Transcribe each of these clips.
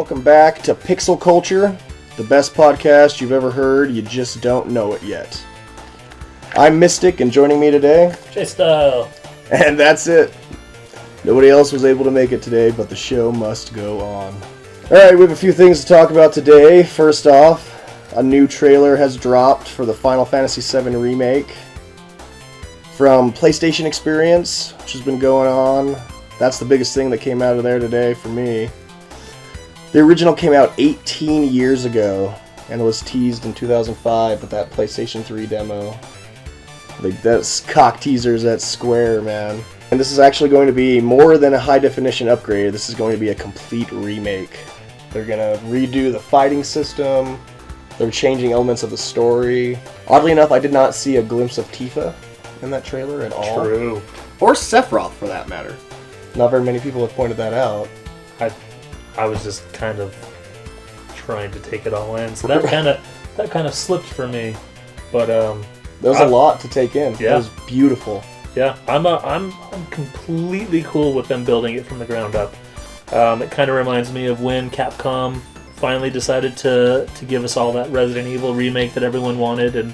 Welcome back to PixelCulture, the best podcast you've ever heard, you just don't know it yet. I'm Mystic, and joining me today... J-Style. And that's it. Nobody else was able to make it today, but the show must go on. Alright, we have a few things to talk about today. First off, a new trailer has dropped for the Final Fantasy VII Remake from PlayStation Experience, which has been going on. That's the biggest thing that came out of there today for me. The original came out 18 years ago and was teased in 2005 with that PlayStation 3 demo. Like, that's cock teasers at Square, man. And this is actually going to be more than a high-definition upgrade. This is going to be a complete remake. They're going to redo the fighting system. They're changing elements of the story. Oddly enough, I did not see a glimpse of Tifa in that trailer at all. True. Or Sephiroth, for that matter. Not very many people have pointed that out. I was just kind of trying to take it all in, so that kind of slipped for me. But there was a lot to take in. Yeah. It was beautiful. Yeah, I'm completely cool with them building it from the ground up. It kind of reminds me of when Capcom finally decided to give us all that Resident Evil remake that everyone wanted, and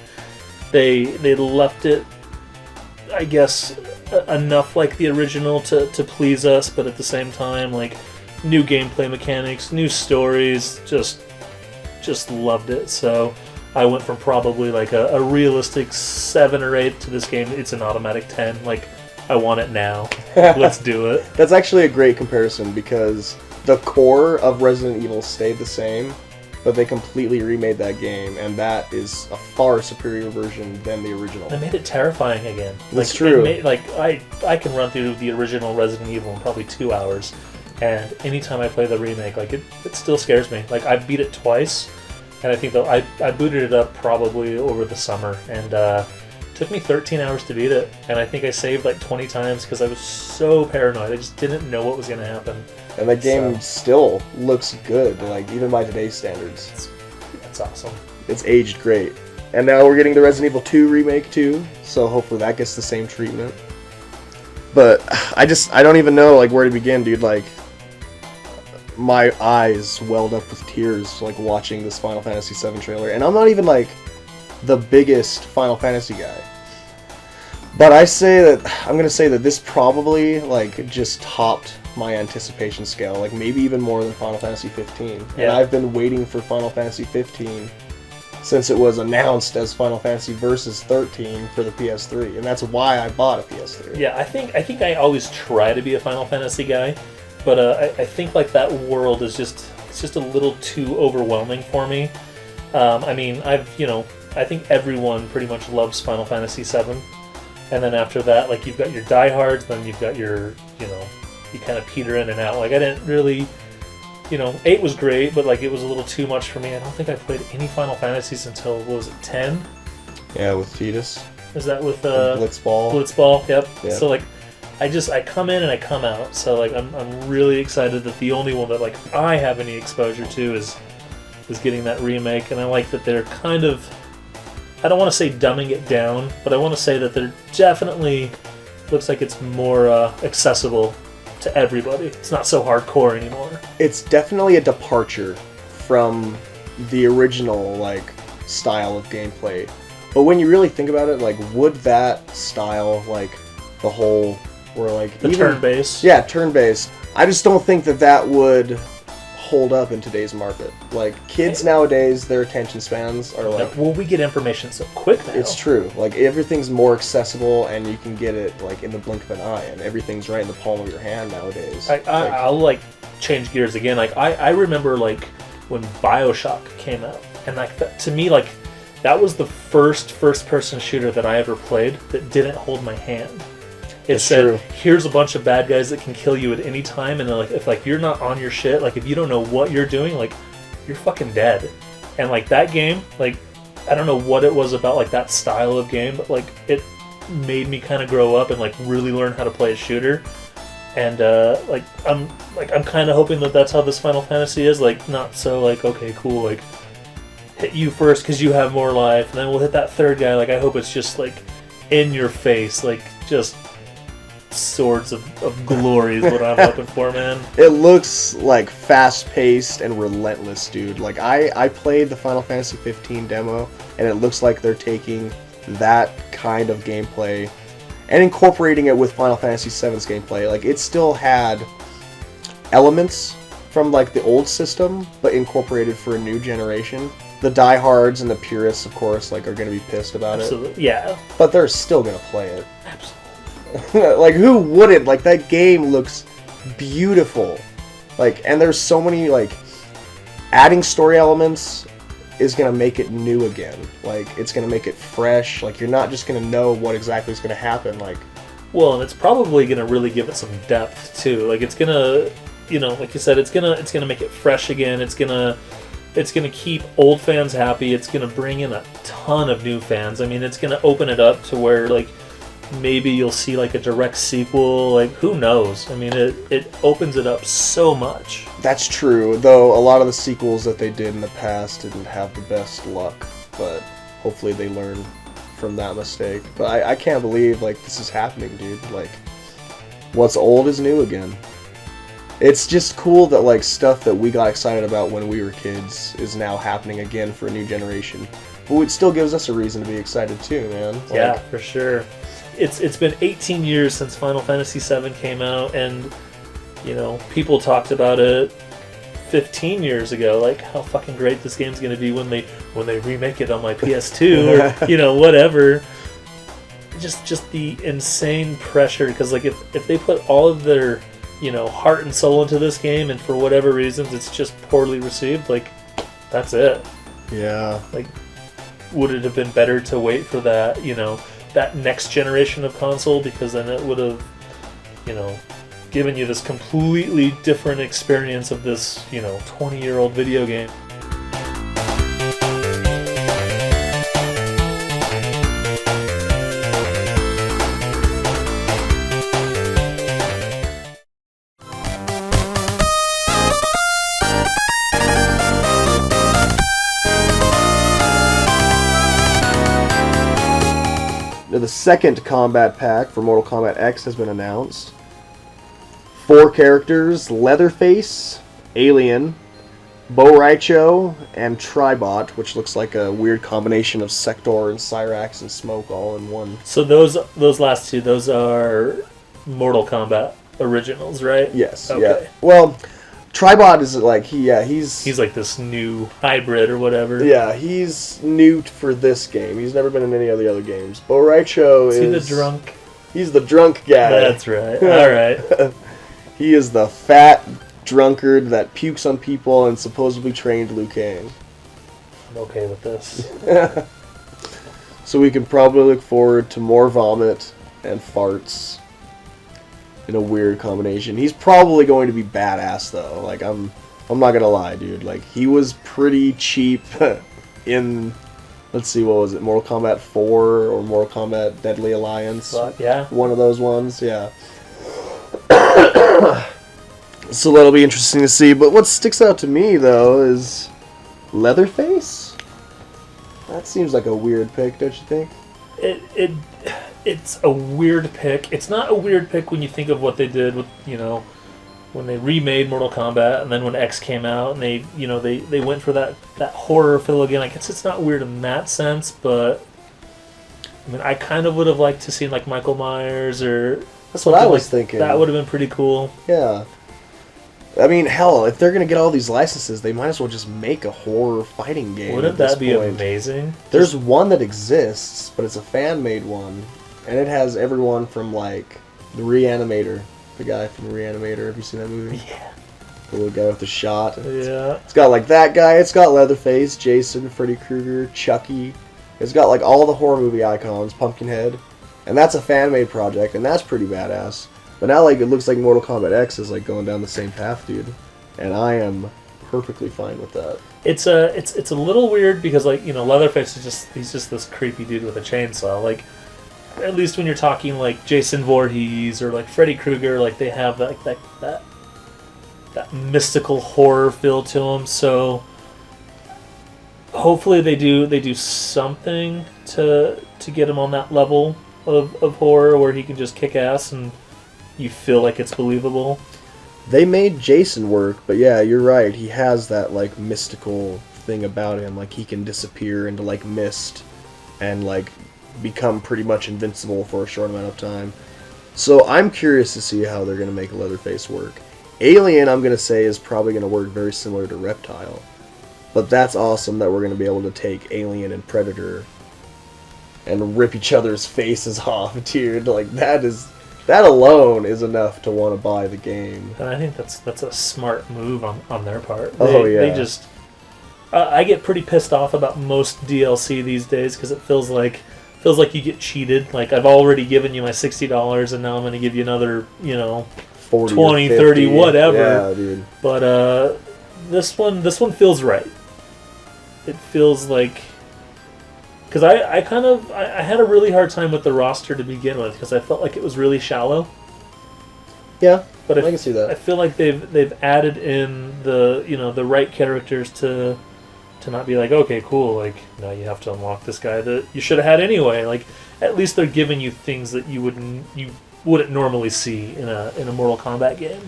they left it, I guess, enough like the original to please us, but at the same time, like, new gameplay mechanics, new stories, just loved it. So I went from probably like a realistic 7 or 8 to this game, it's an automatic 10. Like, I want it now. Let's do it. That's actually a great comparison because the core of Resident Evil stayed the same, but they completely remade that game, and that is a far superior version than the original. They made it terrifying again. That's true. I can run through the original Resident Evil in probably 2 hours, and anytime I play the remake, like, it still scares me. Like, I beat it twice, and I think that I booted it up probably over the summer, and it took me 13 hours to beat it, and I think I saved like 20 times because I was so paranoid. I just didn't know what was going to happen. And the game still looks good, like, even by today's standards. That's awesome. It's aged great. And now we're getting the Resident Evil 2 remake too, so hopefully that gets the same treatment. But I don't even know, like, where to begin, dude. Like, my eyes welled up with tears, like, watching this Final Fantasy VII trailer. And I'm not even, like, the biggest Final Fantasy guy. But I'm going to say that this probably, like, just topped my anticipation scale. Like, maybe even more than Final Fantasy 15. Yeah. And I've been waiting for Final Fantasy 15 since it was announced as Final Fantasy Versus 13 for the PS3. And that's why I bought a PS3. Yeah, I think I always try to be a Final Fantasy guy. But I think, like, that world is just a little too overwhelming for me. I mean, I think everyone pretty much loves Final Fantasy VII. And then after that, like, you've got your diehards, then you've got your, you kind of peter in and out. Like, I didn't really, 8 was great, but, like, it was a little too much for me. I don't think I played any Final Fantasies until, what was it, 10? Yeah, with Fetus. Is that with Blitzball? Blitzball, yep. Yep. So, like, I come in and I come out. So, like, I'm really excited that the only one that, like, I have any exposure to is getting that remake. And I like that they're kind of, I don't want to say dumbing it down, but I want to say that they're definitely, looks like it's more accessible to everybody. It's not so hardcore anymore. It's definitely a departure from the original, like, style of gameplay. But when you really think about it, like, would that style, like, the whole, or like... The turn-based? Yeah, turn-based. I just don't think that would hold up in today's market. Like, kids nowadays, their attention spans are like... Well, we get information so quick now. It's true. Like, everything's more accessible, and you can get it, like, in the blink of an eye, and everything's right in the palm of your hand nowadays. I'll, like, change gears again. Like, I remember, like, when BioShock came out, and, like, that, to me, like, that was the first-person shooter that I ever played that didn't hold my hand. It said, true. Here's a bunch of bad guys that can kill you at any time, and like, if you're not on your shit, like, if you don't know what you're doing, like, you're fucking dead. And, like, that game, like, I don't know what it was about, like, that style of game, but, like, it made me kind of grow up and, like, really learn how to play a shooter. And I'm kind of hoping that that's how this Final Fantasy is, like, not so, like, okay, cool, like, hit you first because you have more life, and then we'll hit that third guy. Like, I hope it's just, like, in your face, like, just swords of glory is what I'm hoping for, man. It looks like fast-paced and relentless, dude. Like, I played the Final Fantasy 15 demo, and it looks like they're taking that kind of gameplay and incorporating it with Final Fantasy VII's gameplay. Like, it still had elements from, like, the old system, but incorporated for a new generation. The diehards and the purists, of course, like, are going to be pissed about Absolutely. Yeah. But they're still going to play it. Absolutely. Like, who wouldn't? Like, that game looks beautiful. Like, and there's so many, like, adding story elements is going to make it new again. Like, it's going to make it fresh. Like, you're not just going to know what exactly is going to happen. Like, well, and it's probably going to really give it some depth, too. Like, it's going to, you know, like you said, it's going to make it fresh again. It's going to keep old fans happy. It's going to bring in a ton of new fans. I mean, it's going to open it up to where, like, maybe you'll see, like, a direct sequel. Like, who knows? I mean, it opens it up so much. that's true, though a lot of the sequels that they did in the past didn't have the best luck, but hopefully they learn from that mistake. But I can't believe, like, this is happening, dude. Like, what's old is new again. It's just cool that, like, stuff that we got excited about when we were kids is now happening again for a new generation. But it still gives us a reason to be excited too, man. Like, Yeah, for sure. It's been 18 years since Final Fantasy VII came out, and, you know, people talked about it 15 years ago, like how fucking great this game's going to be when they remake it on my PS2 or, you know, whatever. Just the insane pressure, because, like, if they put all of their, you know, heart and soul into this game, and for whatever reasons it's just poorly received, like, that's it. Yeah. Like, would it have been better to wait for that, you know, that next generation of console, because then it would have, you know, given you this completely different experience of this, you know, 20-year-old video game. Now, the second combat pack for Mortal Kombat X has been announced. 4 characters: Leatherface, Alien, Bo Raicho, and Tribot, which looks like a weird combination of Sector and Cyrax and Smoke all in one. So those last two, those are Mortal Kombat originals, right? Yes. Okay. Yeah. Well, Tribot is like he's like this new hybrid or whatever. Yeah, he's new for this game. He's never been in any of the other games. Bo Raicho is he the drunk? He's the drunk guy. That's right. All right. He is the fat drunkard that pukes on people and supposedly trained Liu Kang. I'm okay with this. So we can probably look forward to more vomit and farts in a weird combination. He's probably going to be badass though. Like, I'm not gonna lie, dude. Like, he was pretty cheap in, let's see, what was it, Mortal Kombat 4 or Mortal Kombat Deadly Alliance? But, yeah. One of those ones, yeah. So that'll be interesting to see. But what sticks out to me though is Leatherface. That seems like a weird pick, don't you think? It's a weird pick. It's not a weird pick when you think of what they did with, you know, when they remade Mortal Kombat, and then when X came out, and they, you know, they went for that horror feel again. I guess it's not weird in that sense, but I mean, I kind of would have liked to see like Michael Myers or. That's what I was thinking. That would have been pretty cool. Yeah. I mean, hell, if they're going to get all these licenses, they might as well just make a horror fighting game. Wouldn't that be amazing? There's one that exists, but it's a fan-made one. And it has everyone from, like, the Reanimator. The guy from Reanimator. Have you seen that movie? Yeah. The little guy with the shot. Yeah. It's got, like, that guy. It's got Leatherface, Jason, Freddy Krueger, Chucky. It's got, like, all the horror movie icons, Pumpkinhead. And that's a fan-made project, and that's pretty badass. But now, like, it looks like Mortal Kombat X is, like, going down the same path, dude. And I am perfectly fine with that. It's a little weird because, like, you know, Leatherface he's just this creepy dude with a chainsaw. Like, at least when you're talking like Jason Voorhees or like Freddy Krueger, like they have that mystical horror feel to them. So hopefully they do something to get him on that level of horror where he can just kick ass and you feel like it's believable. They made Jason work, but yeah, you're right. He has that like mystical thing about him. Like he can disappear into like mist and like become pretty much invincible for a short amount of time. So I'm curious to see how they're going to make Leatherface work. Alien, I'm going to say, is probably going to work very similar to Reptile. But that's awesome that we're going to be able to take Alien and Predator and rip each other's faces off, dude. Like, that alone is enough to want to buy the game. And I think that's a smart move on their part. Yeah. They just... I get pretty pissed off about most DLC these days because it feels like you get cheated. Like, I've already given you my $60 and now I'm going to give you another, 40 20, or 30, whatever. Yeah, dude. But this one feels right. It feels like... Because I had a really hard time with the roster to begin with because I felt like it was really shallow. Yeah, but I can see that. I feel like they've added in the right characters to not be like, okay, cool, like now you have to unlock this guy that you should have had anyway. Like at least they're giving you things that you wouldn't normally see in a Mortal Kombat game.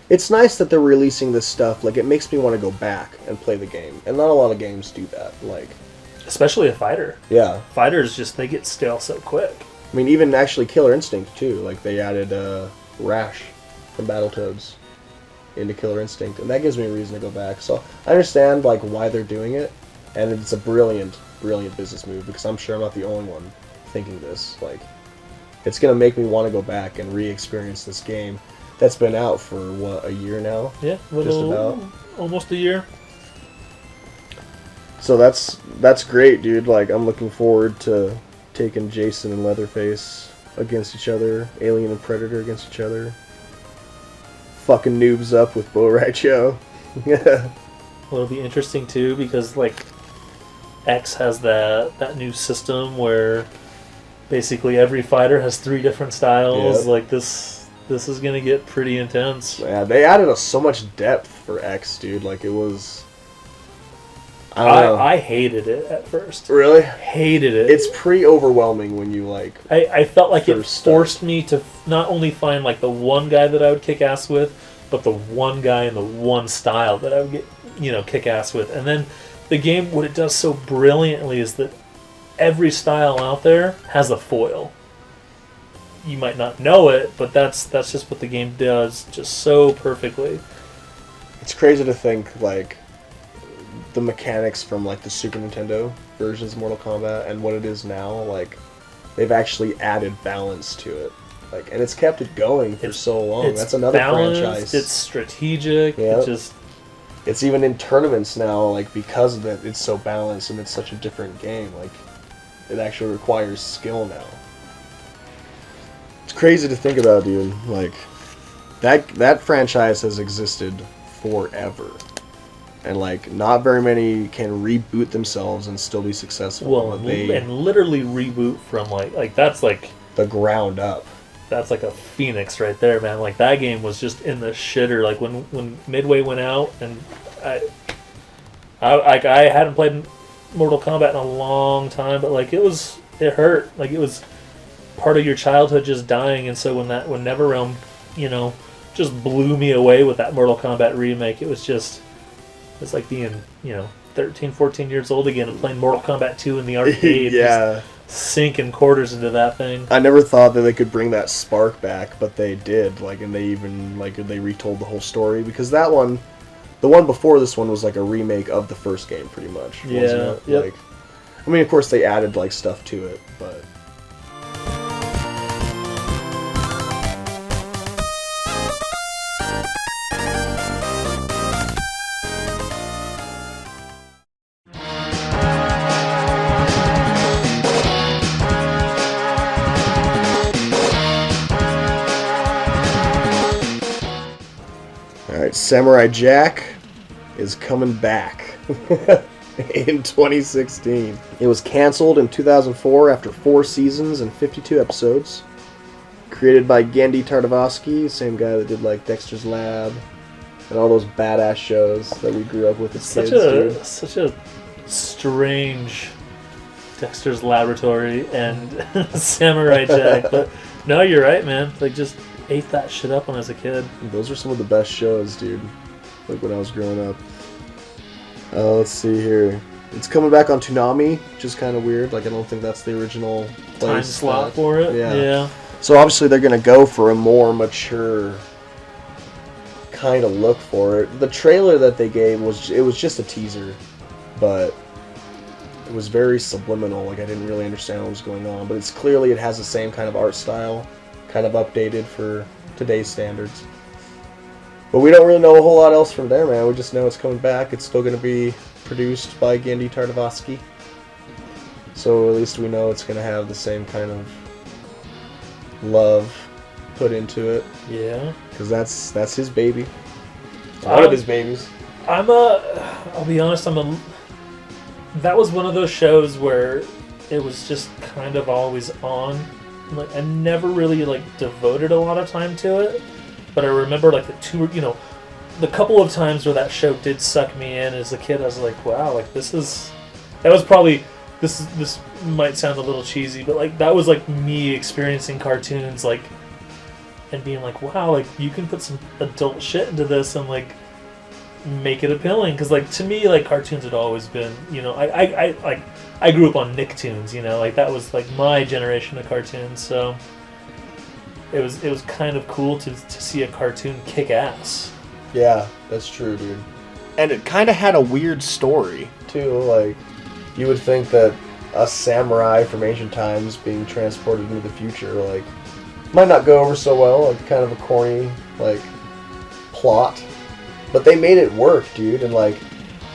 It's nice that they're releasing this stuff. Like it makes me want to go back and play the game, and not a lot of games do that. Like especially a fighter. Yeah, fighters they get stale so quick. I mean, even actually Killer Instinct too. Like they added Rash from Battletoads into Killer Instinct, and that gives me a reason to go back. So I understand like why they're doing it, and it's a brilliant business move because I'm sure I'm not the only one thinking this. Like, it's gonna make me want to go back and re-experience this game that's been out for what, a year now? Yeah, just about almost a year. So that's great, dude. Like I'm looking forward to taking Jason and Leatherface against each other, Alien and Predator against each other. Fucking noobs up with Bo Raicho. Yeah. Well, it'll be interesting too because like X has that new system where basically every fighter has 3 different styles. Yep. Like this is gonna get pretty intense. Yeah, they added so much depth for X, dude. Like it was. I don't know. I hated it at first. Really? Hated it. It's pretty overwhelming when you like. I felt like it forced me to not only find like the one guy that I would kick ass with, but the one guy and the one style that I would get, kick ass with. And then the game, what it does so brilliantly is that every style out there has a foil. You might not know it, but that's just what the game does, just so perfectly. It's crazy to think like the mechanics from like the Super Nintendo versions of Mortal Kombat and what it is now. Like they've actually added balance to it. Like, and it's kept it going for so long. That's another franchise. It's strategic. Yeah. It's even in tournaments now, like because of it, it's so balanced and it's such a different game. Like it actually requires skill now. It's crazy to think about, dude. Like that franchise has existed forever. And like not very many can reboot themselves and still be successful. Well, and literally reboot from like that's like the ground up. That's like a phoenix right there, man. Like that game was just in the shitter. Like when Midway went out, and I hadn't played Mortal Kombat in a long time, but like it hurt. Like it was part of your childhood just dying, and so when NetherRealm, just blew me away with that Mortal Kombat remake, it's like being, 13, 14 years old again and playing Mortal Kombat 2 in the arcade. Yeah. Sinking quarters into that thing. I never thought that they could bring that spark back, but they did. Like, and they even, they retold the whole story. Because that one, the one before this one was like a remake of the first game, pretty much. Yeah. Wasn't it? Yep. Like, I mean, of course, they added, stuff to it, but... Samurai Jack is coming back in 2016. It was canceled in 2004 after 4 seasons and 52 episodes. Created by Genndy Tartakovsky, same guy that did Dexter's Lab and all those badass shows that we grew up with as kids. Such a strange Dexter's Laboratory and Samurai Jack, but no, you're right, man. ate that shit up when I was a kid. Those are some of the best shows, dude. Like when I was growing up. Let's see here. It's coming back on Toonami, which is kind of weird. Like I don't think that's the original Time slot for it. Yeah. So obviously they're gonna go for a more mature kind of look for it. The trailer that they gave was just a teaser, but it was very subliminal. Like I didn't really understand what was going on, but it's clearly it has the same kind of art style, kind of updated for today's standards. But we don't really know a whole lot else from there, man. We just know it's coming back. It's still going to be produced by Gendy Tartakovsky. So at least we know it's going to have the same kind of love put into it. Yeah. Because that's his baby. One of his babies. I'll be honest, that was one of those shows where it was just kind of always on. Like I never really like devoted a lot of time to it, but I remember like the couple of times where that show did suck me in as a kid. I was like, wow, like this might sound a little cheesy, but like that was like me experiencing cartoons like and being like, wow, like you can put some adult shit into this and like make it appealing. Because like to me, like cartoons had always been, I grew up on Nicktoons, like that was like my generation of cartoons. So it was kind of cool to see a cartoon kick ass. Yeah, that's true, dude. And it kind of had a weird story too. Like you would think that a samurai from ancient times being transported into the future, like, might not go over so well. Like kind of a corny like plot, but they made it work, dude. And like,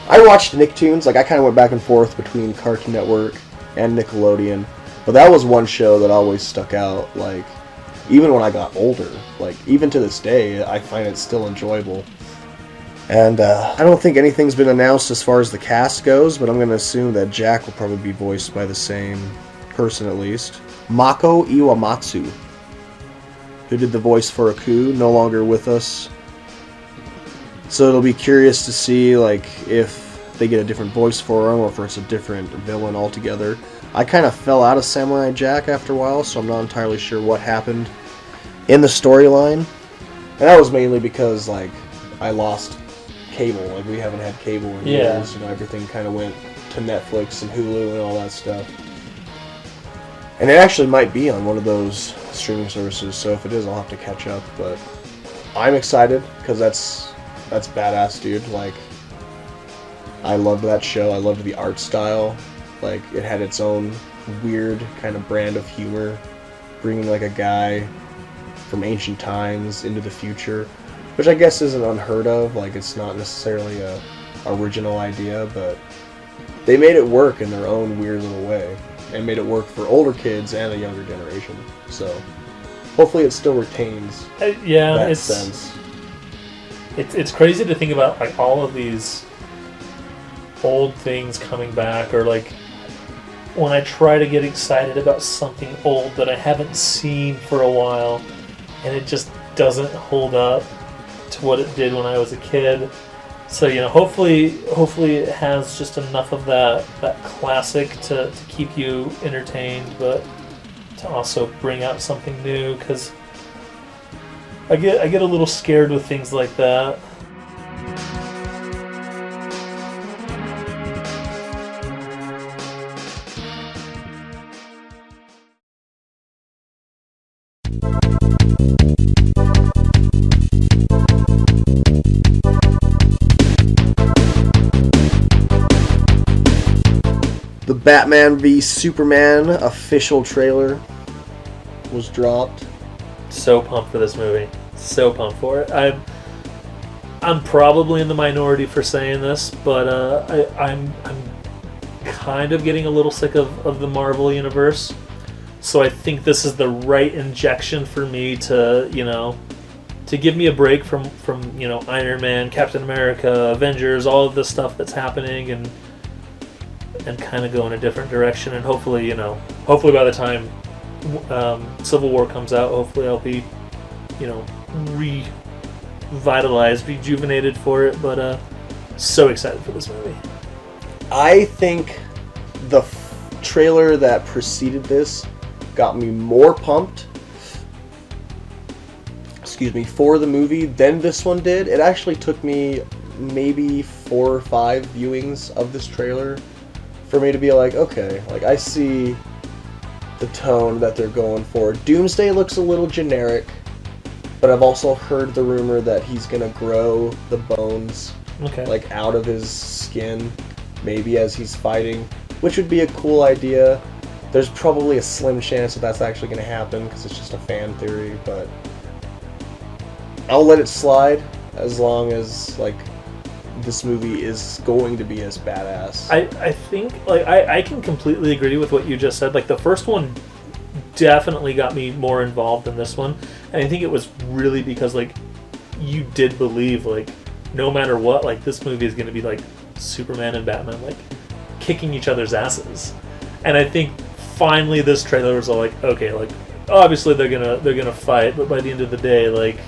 I watched Nicktoons. Like I kind of went back and forth between Cartoon Network and Nickelodeon, but that was one show that always stuck out. Like even when I got older, like even to this day, I find it still enjoyable. And I don't think anything's been announced as far as the cast goes, but I'm going to assume that Jack will probably be voiced by the same person at least. Mako Iwamatsu, who did the voice for Aku, no longer with us. So it'll be curious to see like if they get a different voice for him or if it's a different villain altogether. I kind of fell out of Samurai Jack after a while, so I'm not entirely sure what happened in the storyline. And that was mainly because like I lost cable. Like we haven't had cable in years. Everything kind of went to Netflix and Hulu and all that stuff. And it actually might be on one of those streaming services, so if it is, I'll have to catch up. But I'm excited because that's badass, dude. Like I loved that show. I loved the art style. Like it had its own weird kind of brand of humor, bringing like a guy from ancient times into the future, which I guess isn't unheard of. Like it's not necessarily a original idea, but they made it work in their own weird little way and made it work for older kids and a younger generation. So hopefully it still retains that sense. It's crazy to think about like all of these old things coming back, or like when I try to get excited about something old that I haven't seen for a while and it just doesn't hold up to what it did when I was a kid. So hopefully it has just enough of that classic to keep you entertained, but to also bring out something new, because I get a little scared with things like that. The Batman v Superman official trailer was dropped. So pumped for this movie. So pumped for it. I'm probably in the minority for saying this, but I'm kind of getting a little sick of the Marvel universe. So I think this is the right injection for me to give me a break from Iron Man, Captain America, Avengers, all of the stuff that's happening, and kind of go in a different direction. And hopefully by the time Civil War comes out, hopefully I'll be revitalized, rejuvenated for it. But so excited for this movie. I think the trailer that preceded this got me more pumped, for the movie than this one did. It actually took me maybe 4 or 5 viewings of this trailer for me to be like, okay, like I see the tone that they're going for. Doomsday looks a little generic, but I've also heard the rumor that he's gonna grow the bones like out of his skin, maybe as he's fighting, which would be a cool idea. There's probably a slim chance that that's actually gonna happen because it's just a fan theory, but I'll let it slide as long as like this movie is going to be as badass. I think like I can completely agree with what you just said. Like the first one definitely got me more involved than this one, and I think it was really because like you did believe like no matter what, like this movie is going to be like Superman and Batman like kicking each other's asses. And I think finally this trailer was all like, okay, like obviously they're gonna fight, but by the end of the day, like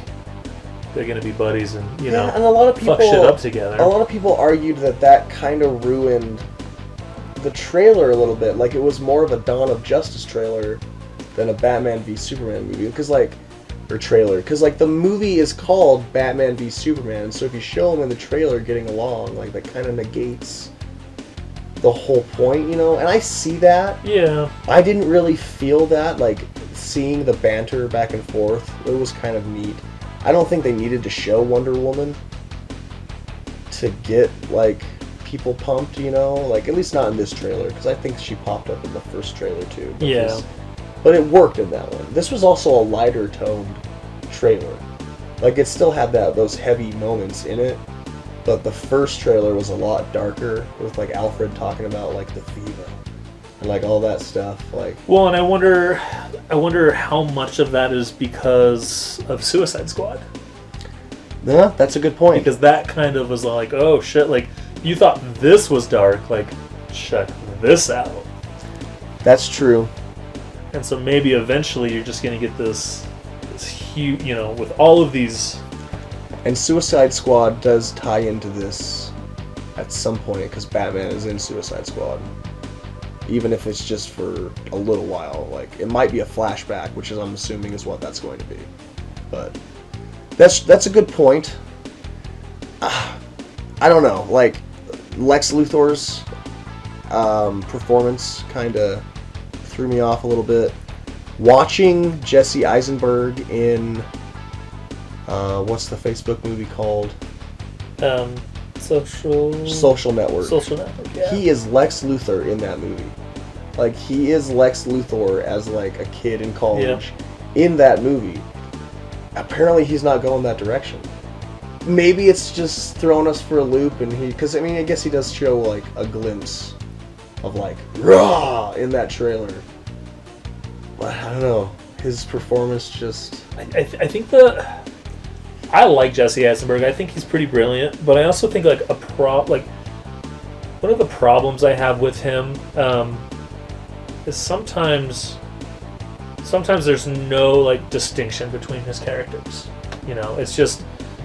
they're gonna be buddies and you know, and a lot of people fuck shit up together. A lot of people argued that kind of ruined the trailer a little bit. Like it was more of a Dawn of Justice trailer than a Batman v Superman movie, because like the movie is called Batman v Superman, so if you show them in the trailer getting along, like that kind of negates the whole point, you know. And I see that. Yeah. I didn't really feel that, like seeing the banter back and forth. It was kind of neat. I don't think they needed to show Wonder Woman to get, like, people pumped, you know? Like, at least not in this trailer, because I think she popped up in the first trailer, too. But it worked in that one. This was also a lighter-toned trailer. Like, it still had those heavy moments in it, but the first trailer was a lot darker, with, like, Alfred talking about, like, the fever. And like all that stuff, like. Well, and I wonder how much of that is because of Suicide Squad. Yeah, that's a good point. Because that kind of was like, oh shit, like you thought this was dark, like check this out. That's true. And so maybe eventually you're just gonna get this huge, you know, with all of these. And Suicide Squad does tie into this at some point because Batman is in Suicide Squad. Even if it's just for a little while, like it might be a flashback, which is I'm assuming is what that's going to be. But that's a good point. I don't know, like Lex Luthor's performance kind of threw me off a little bit. Watching Jesse Eisenberg in what's the Facebook movie called? Social Network. Social Network, yeah. He is Lex Luthor in that movie. Like, he is Lex Luthor as, like, a kid in college in that movie. Apparently, he's not going that direction. Maybe it's just throwing us for a loop, and because, I mean, I guess he does show, like, a glimpse of, like, raw in that trailer. But, I don't know. His performance just. I think I like Jesse Eisenberg. I think he's pretty brilliant, but I also think like one of the problems I have with him is sometimes there's no like distinction between his characters. You know, it's just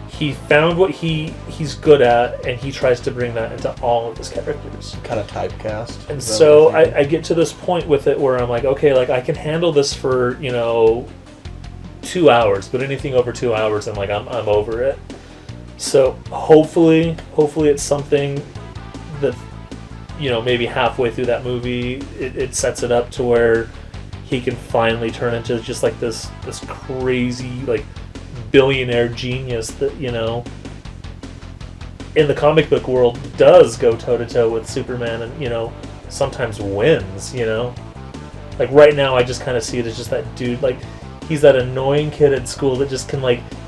he found what he's good at, and he tries to bring that into all of his characters. Kind of typecast. And so I get to this point with it where I'm like, okay, like I can handle this for 2 hours, but anything over 2 hours, I'm over it. So hopefully it's something that maybe halfway through that movie it sets it up to where he can finally turn into just like this crazy like billionaire genius that in the comic book world does go toe to toe with Superman and sometimes wins. Like right now I just kind of see it as just that dude, like he's that annoying kid at school that just can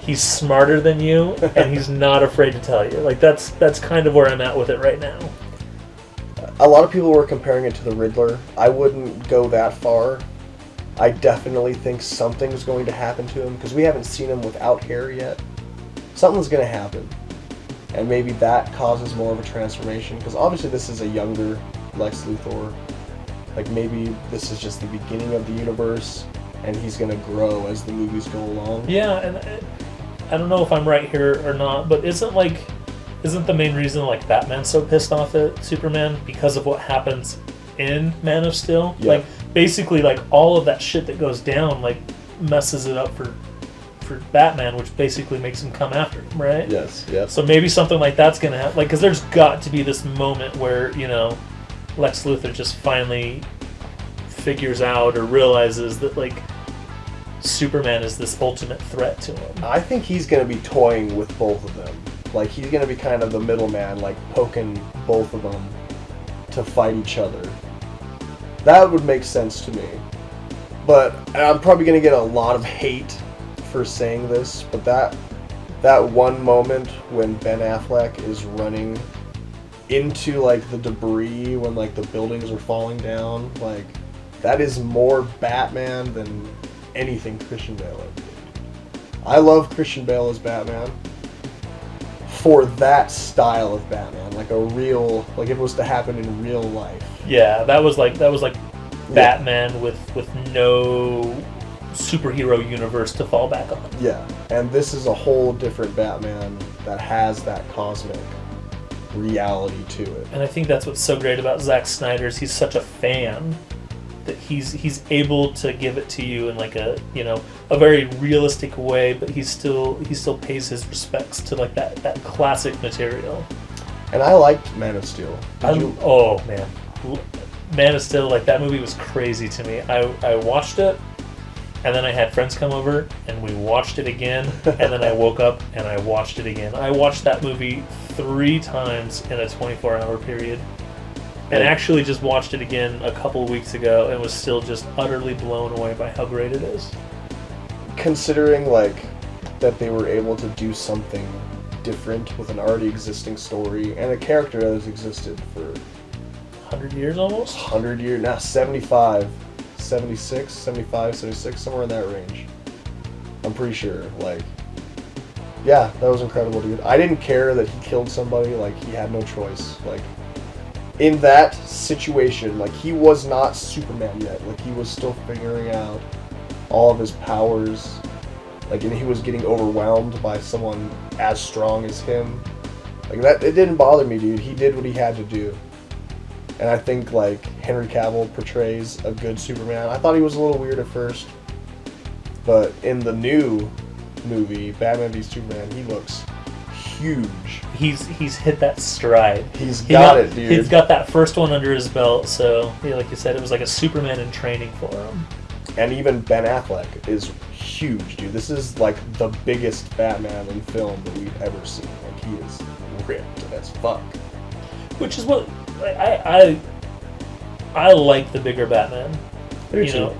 he's smarter than you and he's not afraid to tell you. Like that's kind of where I'm at with it right now. A lot of people were comparing it to the Riddler. I wouldn't go that far. I definitely think something's going to happen to him because we haven't seen him without hair yet. Something's going to happen. And maybe that causes more of a transformation because obviously this is a younger Lex Luthor. Like maybe this is just the beginning of the universe and he's going to grow as the movies go along. Yeah, and I don't know if I'm right here or not, but isn't the main reason Batman's so pissed off at Superman because of what happens in Man of Steel? Yeah. Basically all of that shit that goes down messes it up for Batman, which basically makes him come after him, right? Yes, yes. So maybe something like that's gonna happen, like, because there's got to be this moment where Lex Luthor just finally figures out or realizes that like Superman is this ultimate threat to him. I think he's going to be toying with both of them. Like, he's going to be kind of the middleman, like poking both of them to fight each other. That would make sense to me. But I'm probably going to get a lot of hate for saying this, but that one moment when Ben Affleck is running into like the debris when like the buildings are falling down, like that is more Batman than anything Christian Bale ever did. I love Christian Bale as Batman for that style of Batman, like a real, like if it was to happen in real life. Yeah, that was like Batman with no superhero universe to fall back on. Yeah, and this is a whole different Batman that has that cosmic reality to it. And I think that's what's so great about Zack Snyder's. He's such a fan that he's able to give it to you in like a very realistic way, but he still pays his respects to like that classic material. And I liked Man of Steel. Oh man, Man of Steel, like that movie was crazy to me. I watched it, and then I had friends come over and we watched it again, and then I woke up and I watched it again. I watched that movie 3 times in a 24-hour period. And actually just watched it again a couple of weeks ago and was still just utterly blown away by how great it is. Considering like that they were able to do something different with an already existing story and a character that has existed for 100 years almost? 100 years, now 75, 76, 75, 76, somewhere in that range. I'm pretty sure, like, yeah, that was incredible, dude. I didn't care that he killed somebody, like, he had no choice, like, in that situation, like, he was not Superman yet. Like, he was still figuring out all of his powers. Like, and he was getting overwhelmed by someone as strong as him. Like, that, it didn't bother me, dude. He did what he had to do. And I think, like, Henry Cavill portrays a good Superman. I thought he was a little weird at first. But in the new movie, Batman v Superman, he looks huge. He's hit that stride. He's got it, dude. He's got that first one under his belt, so yeah, like you said, it was like a Superman in training for him. And even Ben Affleck is huge, dude. This is like the biggest Batman in film that we've ever seen. Like, he is ripped as fuck. Which is what I like the bigger Batman. You know,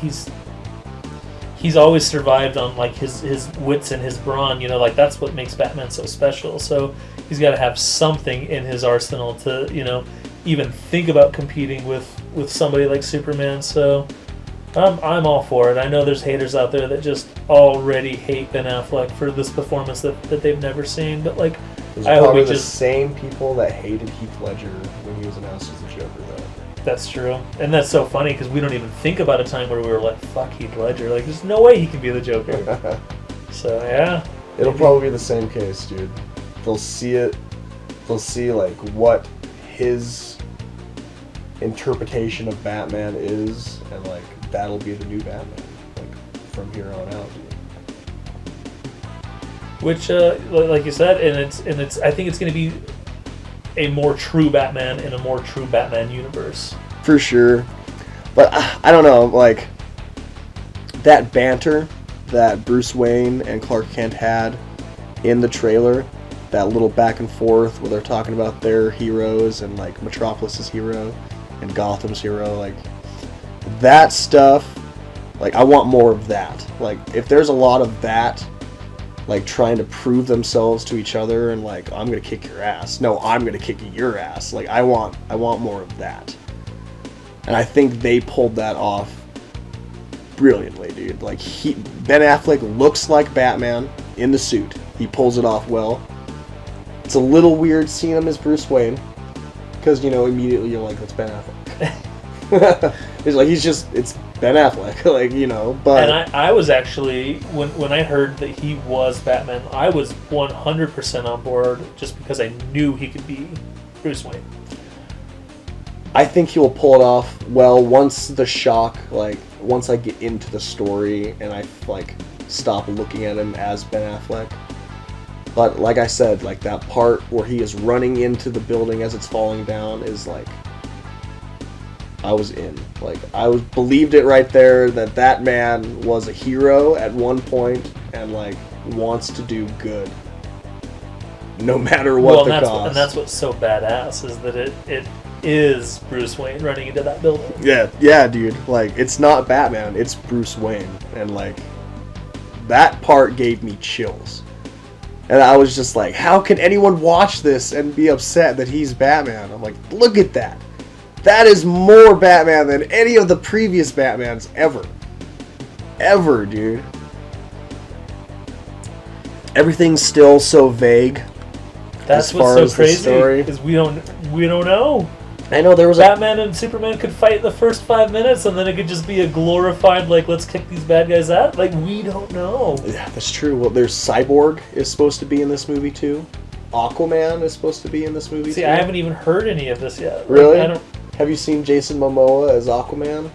he's always survived on like his wits and his brawn, like that's what makes Batman so special. So he's got to have something in his arsenal to, even think about competing with somebody like Superman. So I'm all for it. I know there's haters out there that just already hate Ben Affleck for this performance that they've never seen, but like those are probably the same people that hated Heath Ledger when he was announced as the Joker, though. That's true. And that's so funny because we don't even think about a time where we were like, fuck Heath Ledger. Like, there's no way he can be the Joker. So, yeah. It'll probably be the same case, dude. They'll see it. They'll see, like, what his interpretation of Batman is, and, like, that'll be the new Batman, like, from here on out, dude. Which, like you said, and it's. I think it's going to be a more true Batman in a more true Batman universe. For sure. But I don't know, like, that banter that Bruce Wayne and Clark Kent had in the trailer, that little back and forth where they're talking about their heroes and, like, Metropolis's hero and Gotham's hero, like, that stuff, like, I want more of that. Like, if there's a lot of that, like, trying to prove themselves to each other and, like, I'm gonna kick your ass. No, I'm gonna kick your ass. Like, I want more of that. And I think they pulled that off brilliantly, dude. Like, Ben Affleck looks like Batman in the suit. He pulls it off well. It's a little weird seeing him as Bruce Wayne, because, immediately you're like, that's Ben Affleck. It's Ben Affleck, like, but... And I was actually, when I heard that he was Batman, I was 100% on board just because I knew he could be Bruce Wayne. I think he will pull it off well once the shock, like, once I get into the story and I like stop looking at him as Ben Affleck. But like I said, like that part where he is running into the building as it's falling down is like, I was in. Like, believed it right there that that man was a hero at one point and like wants to do good, no matter what the cost. And that's what's so badass is that it is Bruce Wayne running into that building. Yeah, dude. Like, it's not Batman, it's Bruce Wayne, and like that part gave me chills. And I was just like, how can anyone watch this and be upset that he's Batman? I'm like, look at that. That is more Batman than any of the previous Batmans ever. Ever, dude. Everything's still so vague. That's what's so crazy, because we don't know. I know there was Batman and Superman could fight the first 5 minutes, and then it could just be a glorified, like, let's kick these bad guys out. Like, we don't know. Yeah, that's true. Well, there's Cyborg is supposed to be in this movie too. Aquaman is supposed to be in this movie too. See, I haven't even heard any of this yet. Really? Like, Have you seen Jason Momoa as Aquaman?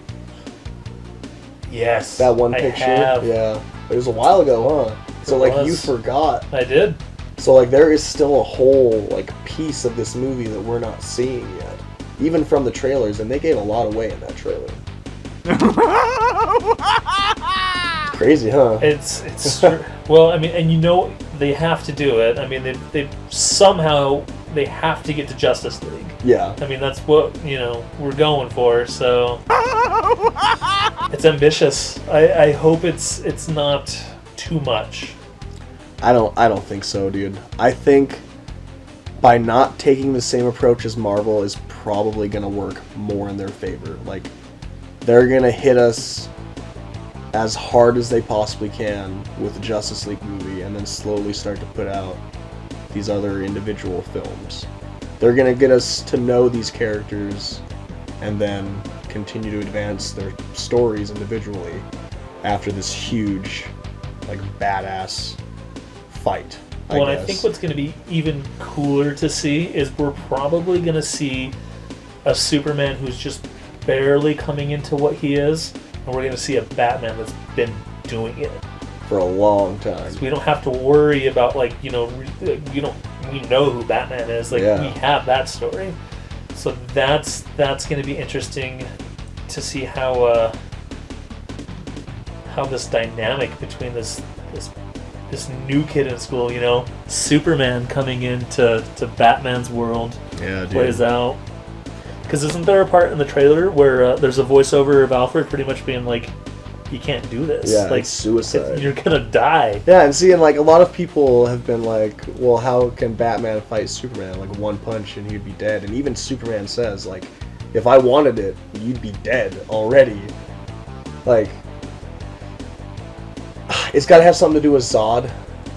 Yes. That one picture? I have. Yeah. It was a while ago, huh? So, like, you forgot. I did. So, like, there is still a whole, like, piece of this movie that we're not seeing yet. Even from the trailers, and they gave a lot away in that trailer. Crazy, huh? It's true. Well, I mean, and you know they have to do it. I mean, they somehow they have to get to Justice League. Yeah. I mean, that's what, you know, we're going for, so it's ambitious. I hope it's not too much. I don't think so, dude. I think by not taking the same approach as Marvel is probably going to work more in their favor. Like, they're going to hit us as hard as they possibly can with the Justice League movie and then slowly start to put out these other individual films. They're going to get us to know these characters and then continue to advance their stories individually after this huge, like, badass fight. Well, I think what's going to be even cooler to see is we're probably going to see a Superman who's just barely coming into what he is, and we're going to see a Batman that's been doing it for a long time. So we don't have to worry about, like, you know, we know who Batman is. Like, we have that story. So that's going to be interesting to see how this dynamic between this new kid in school, you know, Superman coming into Batman's world plays out. Because isn't there a part in the trailer where there's a voiceover of Alfred pretty much being like, you can't do this. Yeah, like, it's suicide. You're gonna die. Yeah, and see, and like a lot of people have been like, well, how can Batman fight Superman? Like one punch and he'd be dead. And even Superman says, like, if I wanted it, you'd be dead already. Like, it's got to have something to do with Zod.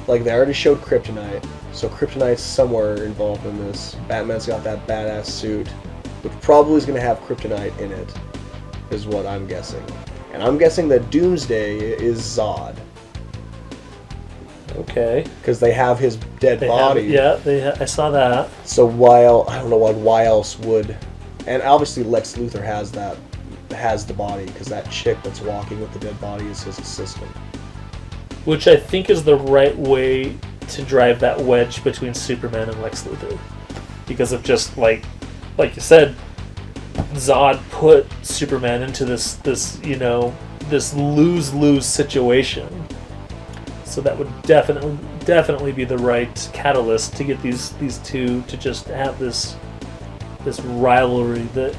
Like, they already showed Kryptonite, so Kryptonite's somewhere involved in this. Batman's got that badass suit, which probably is going to have Kryptonite in it, is what I'm guessing. And I'm guessing that Doomsday is Zod. Okay. Because they have his dead body. I saw that. So why else would... And obviously Lex Luthor has the body, because that chick that's walking with the dead body is his assistant. Which I think is the right way to drive that wedge between Superman and Lex Luthor. Because of just, like you said, Zod put Superman into this lose-lose situation. So that would definitely be the right catalyst to get these two to just have this rivalry that...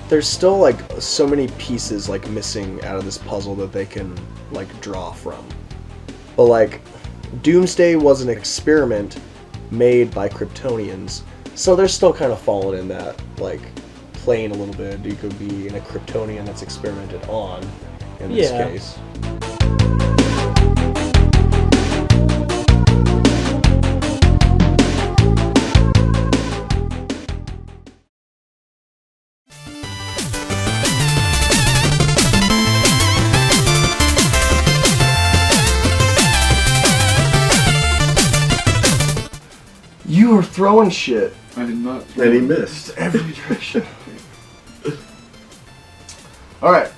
There's still, like, so many pieces, like, missing out of this puzzle that they can, like, draw from. But, like, Doomsday was an experiment made by Kryptonians, so they're still kind of falling in that, like, plane a little bit. You could be in a Kryptonian that's experimented on, in this case. You were throwing shit. I did not. And he missed every direction. Alright.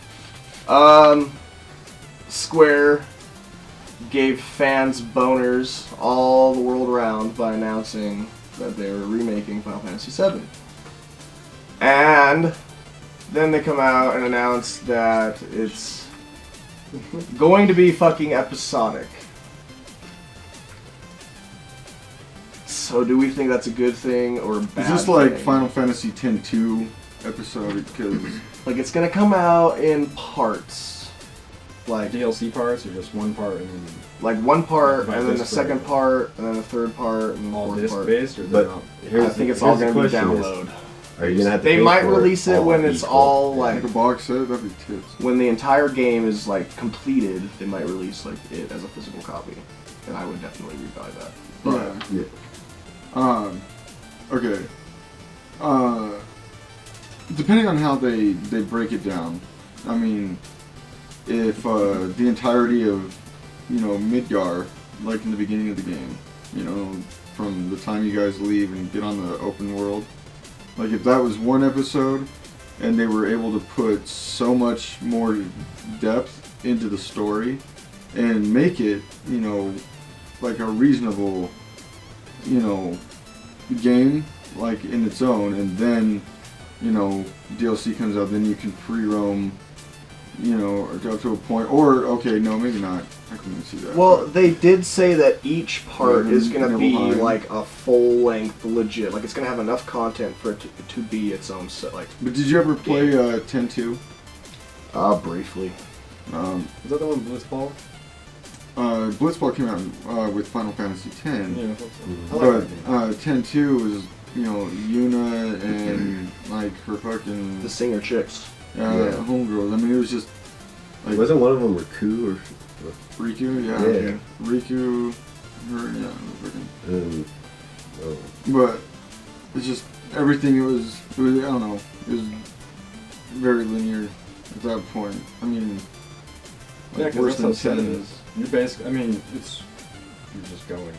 Square gave fans boners all the world around by announcing that they were remaking Final Fantasy VII. And then they come out and announce that it's going to be fucking episodic. So do we think that's a good thing or a bad Is this like thing? Final Fantasy X-2 episodic? Because Like, it's gonna come out in parts. Like, DLC parts or just one part and then like one part, By and then the disc second or- part, and then the third part, and the all fourth disc part. based or But they're not? here's I think it's the, all here's gonna the be question is, download. are you gonna have to They pay might for release it all when it's equal? all, Yeah. like, like a box set, that'd be tits. when the entire game is like completed. They might release like it as a physical copy, and I would definitely rebuy that. But Yeah. Okay. Depending on how they break it down, I mean, if the entirety of, Midgar, like in the beginning of the game, from the time you guys leave and get on the open world, like if that was one episode, and they were able to put so much more depth into the story, and make it, like a reasonable, game, like in its own, and then, DLC comes out, then you can free roam, or up to a point, or, okay, no, maybe not. I couldn't see that. well, they did say that each part Yeah, is gonna be Nibelheim. like a full length, legit. Like it's gonna have enough content for it to be its own set. Like, But did you ever play 10-2? briefly. Is that the one Blitzball? Blitzball came out with Final Fantasy X, Yeah, I thought so. I but like that game. 10-2 was, Yuna and, like, her fucking The singer chicks. homegirls. I mean, it was just, like, Wasn't one of them Riku or Riku? Yeah. Riku, her, fucking... um, oh. But it's just everything. It was I don't know. It was very linear at that point. I mean, Yeah, like because worse that's how than 7 10. is. You basically, I mean, you're just going.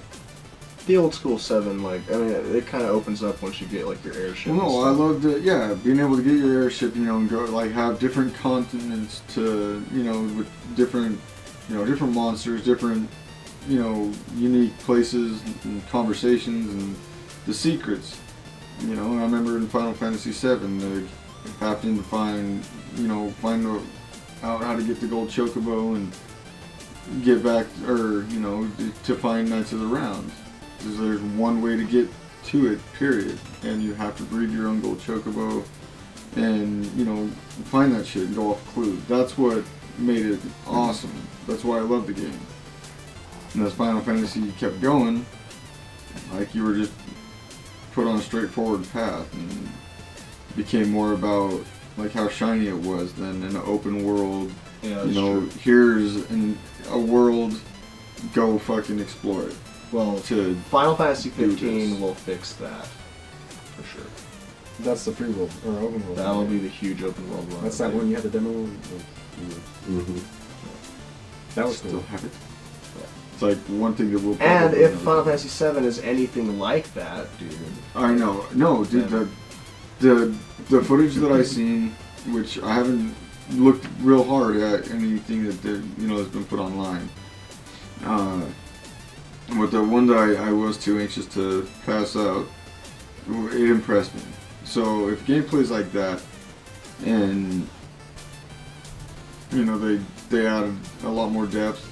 The old school 7, like, I mean, it kind of opens up once you get like your airship. Well, no, and I stuff. loved it. Being able to get your airship, and go like have different continents to, with different, different monsters, different, unique places and conversations and the secrets. And I remember in Final Fantasy VII, having to find out how to get the gold chocobo and get back, or to find Knights of the Round. Because there's one way to get to it, period, and you have to breed your own gold chocobo and find that shit and go off clue. That's what made it awesome. That's why I love the game. And as Final Fantasy kept going, like you were just put on a straightforward path and became more about like how shiny it was than an open world. Yeah, You that's know, true. here's a world, go fucking explore it. Well, To Final Fantasy do 15 this. will fix that for sure. That's the free world or open world. That'll be the huge open world one. That's that one you had the demo. Mm-hmm. That was still cool. have it. It's like one thing that will. And probably if never Final do. Fantasy 7 is anything like that, dude. I know, no, dude, the footage that I seen, which I haven't looked real hard at anything that has been put online. But the one that I was too anxious to pass out, it impressed me. So if gameplay's like that, and they added a lot more depth,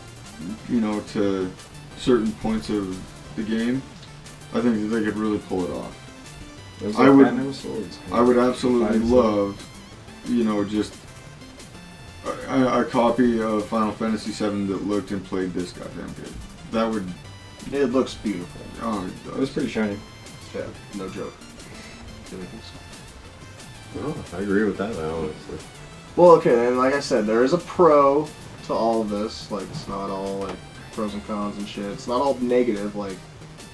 to certain points of the game, I think that they could really pull it off. There's I would- Batman with swords. I would absolutely Fighting love, just a copy of Final Fantasy VII that looked and played this goddamn good. That would, It looks beautiful. oh, it It was does. pretty shiny. Yeah, no joke. Really think so. Oh, I agree with that, honestly. Well, okay, and like I said, there is a pro to all of this. Like, it's not all like pros and cons and shit. It's not all negative. Like,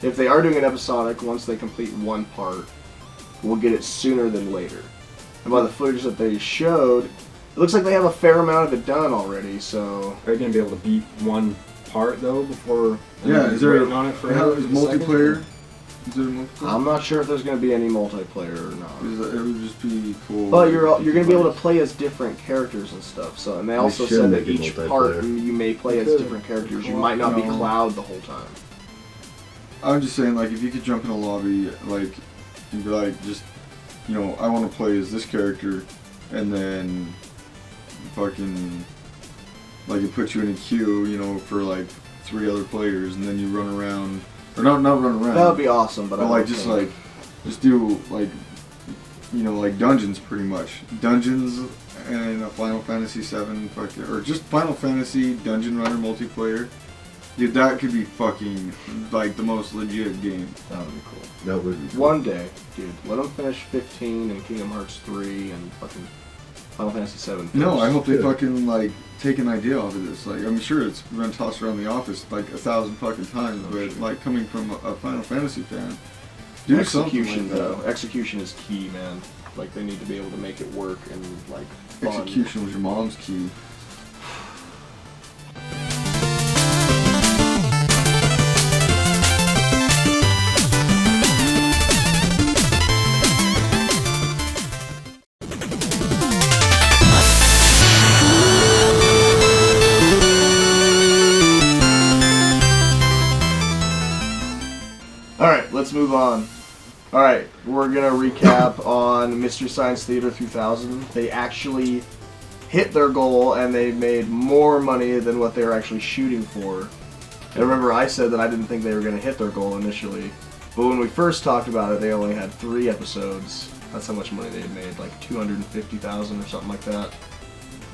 if they are doing an episodic, once they complete one part, we'll get it sooner than later. And by the footage that they showed, it looks like they have a fair amount of it done already. So Are you gonna be able to beat one part though before? Yeah, is there waiting on it for is multiplayer? Is it a multiplayer? I'm not sure if there's going to be any multiplayer or not. It would just be cool. But you're going to be able to play as different characters and stuff. So, and they also should said that make it each multiplayer. part you may play as different characters. You might not be No. Cloud the whole time. I'm just saying, like, if you could jump in a lobby, like, you'd be like, just, you know, I want to play as this character, and then fucking, like, it puts you in a queue, you know, for like 3 other players, and then you run around, or not run around. That would be awesome, but I like, don't just think- just do like, you know, like dungeons, pretty much. Dungeons and a Final Fantasy VII, fucking, or just Final Fantasy Dungeon Runner multiplayer. Dude, that could be fucking like the most legit game. That would be cool. That would be cool. One day, dude, let them finish 15 and Kingdom Hearts 3 and fucking Final Fantasy 7. No, I hope they Good. fucking like take an idea off of this. Like, I'm sure it's been tossed around the office like 1,000 fucking times, but like coming from a Final Fantasy fan, do something Execution, like though. that. Execution is key, man. Like, they need to be able to make it work and, like, fun. Execution was your mom's key. Alright, let's move on. Alright, we're gonna recap on Mystery Science Theater 3000. They actually hit their goal and they made more money than what they were actually shooting for. And remember, I said that I didn't think they were gonna hit their goal initially. But when we first talked about it, they only had 3 episodes. That's how much money they had made, like 250,000 or something like that.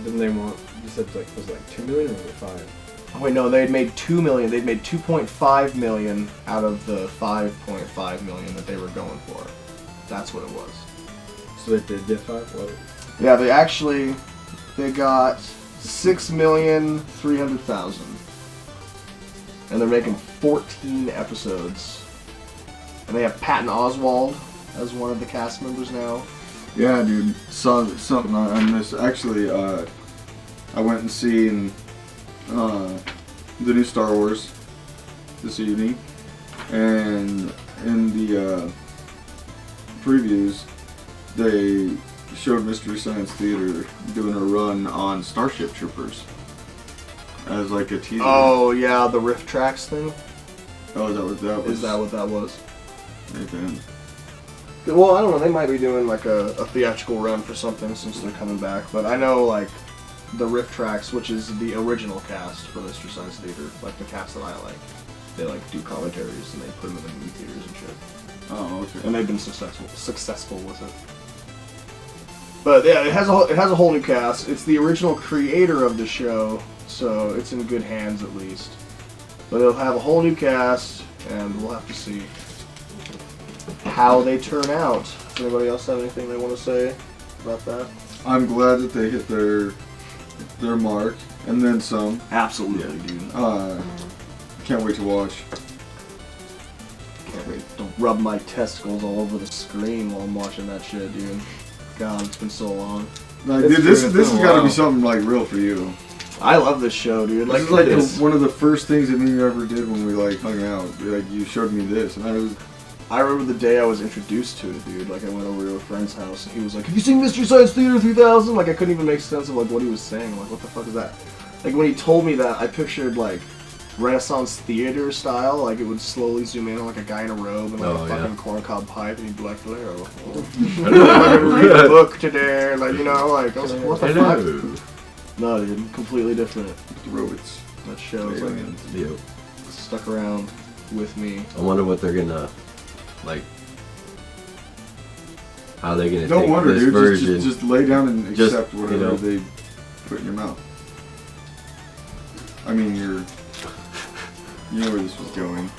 Didn't they want? You said like was it like 2 million or 5? Oh, wait, no, they had made 2 million. They'd made 2.5 million out of the 5.5 million that they were going for. That's what it was. So they did get 5. What? Yeah, they got 6,300,000, and they're making 14 episodes. And they have Patton Oswalt as one of the cast members now. Yeah, dude. Saw something on this. Actually, I went and seen the new Star Wars this evening, and in the previews, they showed Mystery Science Theater doing a run on Starship Troopers as like a teaser. Oh yeah, the riff tracks thing. Oh, is that what that was? Is that what that was? Okay. Well, I don't know. They might be doing like a theatrical run for something since they're coming back. But I know like the riff tracks, which is the original cast for Mystery Science Theater, like the cast that I like. They like do commentaries and they put them in the movie theaters and shit. Oh, okay. And they've been successful with it. But yeah, it has a whole new cast. It's the original creator of the show, so it's in good hands at least. But it'll have a whole new cast, and we'll have to see how they turn out. Does anybody else have anything they want to say about that? I'm glad that they hit their mark and then some. Absolutely, dude. Can't wait to watch. Can't wait. Don't rub my testicles all over the screen while I'm watching that shit, dude. God, it's been so long. Like, It's dude, this true, it's has been a got to while. be something like real for you. I love this show, dude. This Like, is like one of the first things that me and you ever did when we like hung out. Like, you showed me this, and I remember the day I was introduced to it, dude. Like, I went over to a friend's house, and he was like, "Have you seen Mystery Science Theater 3000?" Like, I couldn't even make sense of like what he was saying. I'm like, what the fuck is that? Like, when he told me that, I pictured like Renaissance theater style. Like, it would slowly zoom in on like a guy in a robe and like Oh, a yeah. fucking corncob pipe, and he'd be like, "Hello, I'm gonna read a book today." Like, you know, like I was like, what the fuck? Hello. No, dude, completely different. the robots. That show is like Aliens. Yep. stuck around with me. I wonder what they're gonna like. How they're gonna Don't take wonder, this dude. version. Just lay down and Just, accept you whatever know. they put in your mouth. I mean, you know where this was going.